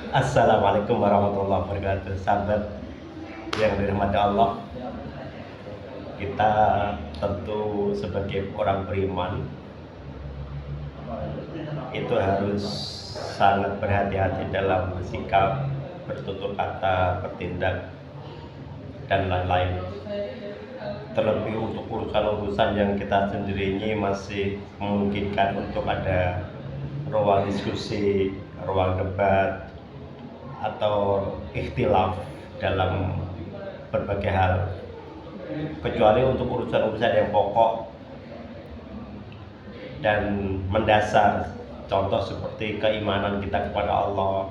Assalamualaikum warahmatullahi wabarakatuh. Sahabat yang dirahmati Allah, kita tentu sebagai orang beriman itu harus sangat berhati-hati dalam bersikap, bertutur kata, bertindak, dan lain-lain. Terlebih untuk urusan-urusan yang kita sendiri ini masih memungkinkan untuk ada ruang diskusi, ruang debat, atau ikhtilaf dalam berbagai hal, kecuali untuk urusan-urusan yang pokok dan mendasar, contoh seperti keimanan kita kepada Allah,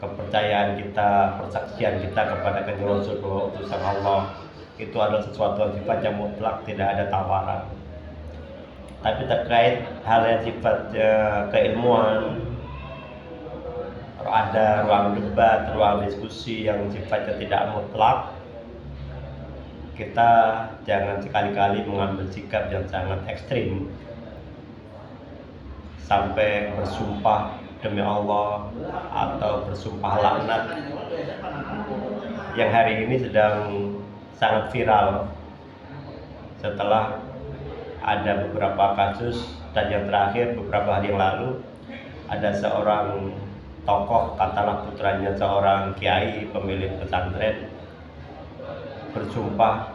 kepercayaan kita, persaksian kita kepada Kanjeng Rasul bahwa utusan Allah itu adalah sesuatu yang sifatnya mutlak, tidak ada tawaran. Tapi terkait hal yang sifatnya keilmuan, ada ruang debat, ruang diskusi yang sifatnya tidak mutlak, kita jangan sekali-kali mengambil sikap yang sangat ekstrim sampai bersumpah demi Allah atau bersumpah laknat yang hari ini sedang sangat viral setelah ada beberapa kasus. Dan yang terakhir beberapa hari yang lalu ada seorang tokoh, katalah putranya seorang kiai pemilik pesantren, bersumpah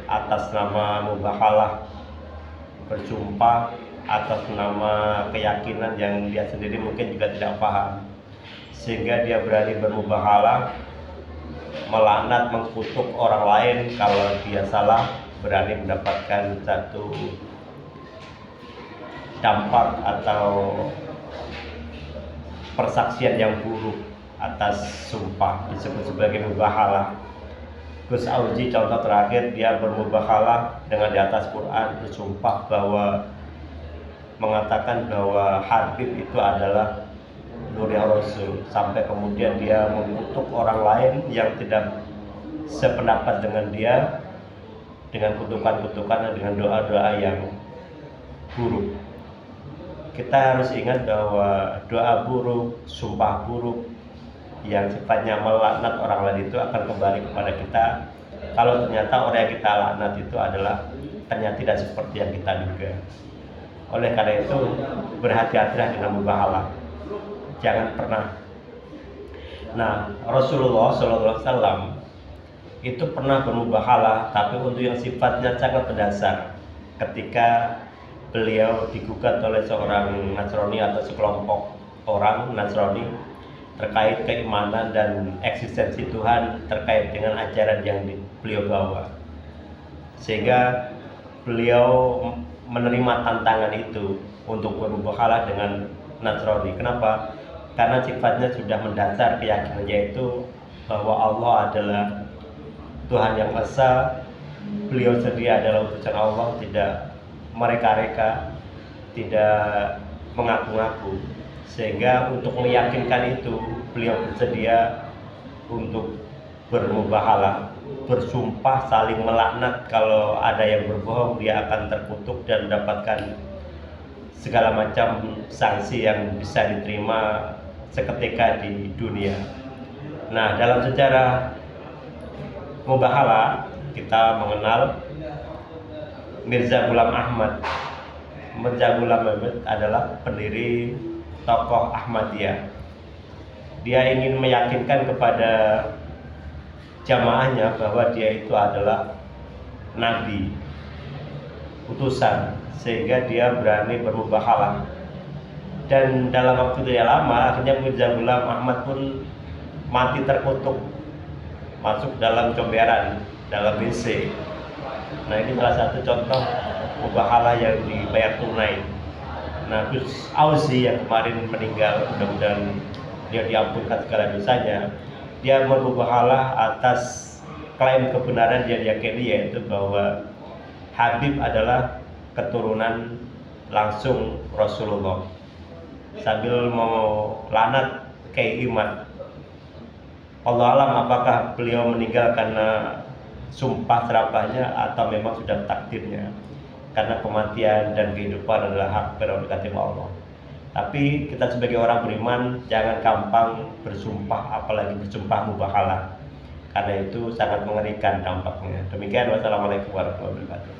atas nama mubahalah, bersumpah atas nama keyakinan yang dia sendiri mungkin juga tidak paham, sehingga dia berani bermubahalah, melaknat, mengkutuk orang lain kalau dia salah, berani mendapatkan satu dampak atau persaksian yang buruk atas sumpah, disebut sebagai mubahalah. Gus Auji contoh terakhir, dia bermubahalah dengan di atas Quran, bersumpah bahwa mengatakan bahwa Habib itu adalah nurnya Rasul, sampai kemudian dia mengutuk orang lain yang tidak sependapat dengan dia dengan kutukan-kutukan dan dengan doa-doa yang buruk. Kita harus ingat bahwa doa buruk, sumpah buruk yang sifatnya melaknat orang lain itu akan kembali kepada kita kalau ternyata orang yang kita laknat itu adalah ternyata tidak seperti yang kita duga. Oleh karena itu, berhati-hatilah dengan mubahalah, jangan pernah. Nah, Rasulullah SAW itu pernah bermubahalah, tapi untuk yang sifatnya sangat mendasar. Ketika beliau digugat oleh seorang Nasrani atau sekelompok orang Nasrani terkait keimanan dan eksistensi Tuhan, terkait dengan ajaran yang beliau bawa, sehingga beliau menerima tantangan itu untuk bermubahalah dengan Nasrani. Kenapa? Karena sifatnya sudah mendasar keyakinannya itu bahwa Allah adalah Tuhan yang Esa, beliau sendiri adalah utusan Allah, tidak mereka-reka, tidak mengaku-ngaku. Sehingga untuk meyakinkan itu, beliau bersedia untuk bermubahalah, bersumpah saling melaknat. Kalau ada yang berbohong, dia akan terkutuk dan mendapatkan segala macam sanksi yang bisa diterima seketika di dunia. Nah, dalam sejarah mubahalah kita mengenal Mirza Ghulam Ahmad. Mirza Ghulam Ahmad adalah pendiri tokoh Ahmadiyah. Dia ingin meyakinkan kepada jamaahnya bahwa dia itu adalah nabi, utusan, sehingga dia berani bermubahalah. Dan dalam waktu tidak lama, akhirnya Mirza Ghulam Ahmad pun mati terkutuk, masuk dalam comberan, dalam WC. Nah, ini salah satu contoh mubahalah yang dibayar tunai. Nah, Gus Auzi yang kemarin meninggal, mudah-mudahan dia diampunkan segala dosanya, dia bermubahalah atas klaim kebenaran yang diyakini, yaitu bahwa Habib adalah keturunan langsung Rasulullah, sambil mau lanat Kiai Imad. Allah alam apakah beliau meninggal karena sumpah serapahnya atau memang sudah takdirnya, karena kematian dan kehidupan adalah hak prerogatif Allah. Tapi kita sebagai orang beriman jangan gampang bersumpah, apalagi bersumpah mubahalah, karena itu sangat mengerikan dampaknya. Demikian, wassalamualaikum warahmatullahi wabarakatuh.